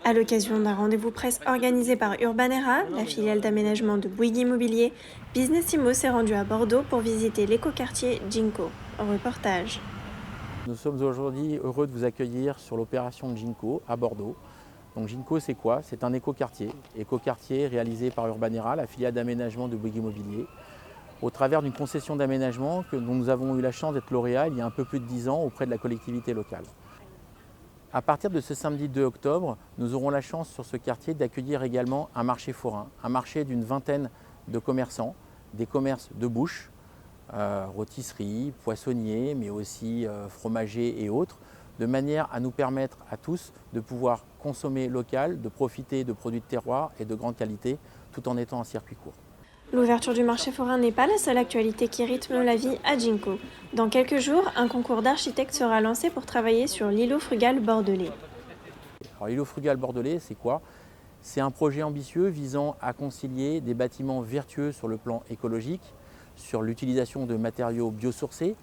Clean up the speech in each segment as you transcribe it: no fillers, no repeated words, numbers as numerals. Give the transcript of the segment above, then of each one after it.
À l'occasion d'un rendez-vous presse organisé par Urbanera, la filiale d'aménagement de Bouygues Immobilier, Businessimo s'est rendu à Bordeaux pour visiter l'écoquartier Ginko. Reportage. Nous sommes aujourd'hui heureux de vous accueillir sur l'opération de Ginko à Bordeaux. Donc Ginko, c'est quoi? C'est un écoquartier réalisé par Urbanera, la filiale d'aménagement de Bouygues Immobilier, au travers d'une concession d'aménagement dont nous avons eu la chance d'être lauréats il y a un peu plus de 10 ans auprès de la collectivité locale. À partir de ce samedi 2 octobre, nous aurons la chance sur ce quartier d'accueillir également un marché forain, un marché d'une vingtaine de commerçants, des commerces de bouche, rôtisseries, poissonniers, mais aussi fromagers et autres, de manière à nous permettre à tous de pouvoir consommer local, de profiter de produits de terroir et de grande qualité, tout en étant en circuit court. L'ouverture du marché forain n'est pas la seule actualité qui rythme la vie à Ginko. Dans quelques jours, un concours d'architectes sera lancé pour travailler sur l'îlot frugal bordelais. Alors, l'îlot frugal bordelais, c'est quoi? C'est un projet ambitieux visant à concilier des bâtiments vertueux sur le plan écologique, sur l'utilisation de matériaux biosourcés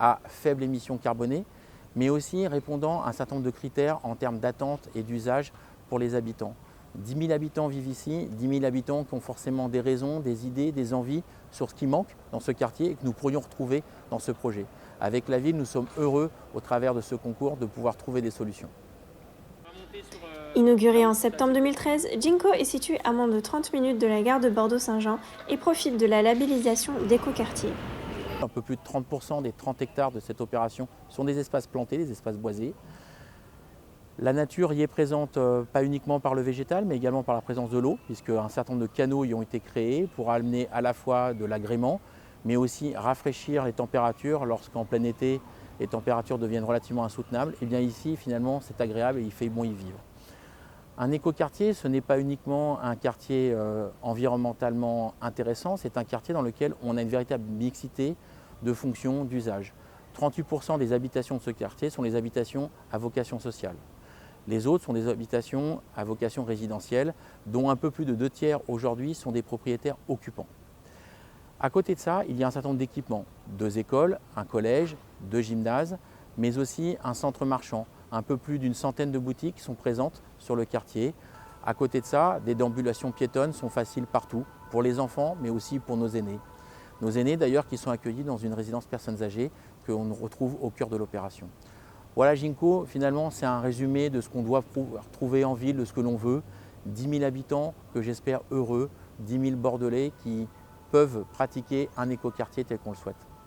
à faible émission carbonée, mais aussi répondant à un certain nombre de critères en termes d'attente et d'usage pour les habitants. 10 000 habitants vivent ici, 10 000 habitants qui ont forcément des raisons, des idées, des envies sur ce qui manque dans ce quartier et que nous pourrions retrouver dans ce projet. Avec la ville, nous sommes heureux, au travers de ce concours, de pouvoir trouver des solutions. Inauguré en septembre 2013, Ginko est situé à moins de 30 minutes de la gare de Bordeaux-Saint-Jean et profite de la labellisation d'écoquartier. Un peu plus de 30% des 30 hectares de cette opération sont des espaces plantés, des espaces boisés. La nature y est présente pas uniquement par le végétal, mais également par la présence de l'eau, puisque un certain nombre de canaux y ont été créés pour amener à la fois de l'agrément, mais aussi rafraîchir les températures lorsqu'en plein été, les températures deviennent relativement insoutenables. Et bien ici, finalement, c'est agréable et il fait bon y vivre. Un écoquartier, ce n'est pas uniquement un quartier environnementalement intéressant, c'est un quartier dans lequel on a une véritable mixité de fonctions, d'usages. 38% des habitations de ce quartier sont des habitations à vocation sociale. Les autres sont des habitations à vocation résidentielle, dont un peu plus de 2 tiers aujourd'hui sont des propriétaires occupants. À côté de ça, il y a un certain nombre d'équipements, 2 écoles, un collège, 2 gymnases, mais aussi un centre marchand. Un peu plus d'une centaine de boutiques sont présentes sur le quartier. À côté de ça, des déambulations piétonnes sont faciles partout, pour les enfants, mais aussi pour nos aînés. Nos aînés d'ailleurs qui sont accueillis dans une résidence personnes âgées qu'on retrouve au cœur de l'opération. Voilà, Ginko, finalement, c'est un résumé de ce qu'on doit pouvoir trouver en ville, de ce que l'on veut. 10 000 habitants que j'espère heureux, 10 000 Bordelais qui peuvent pratiquer un écoquartier tel qu'on le souhaite.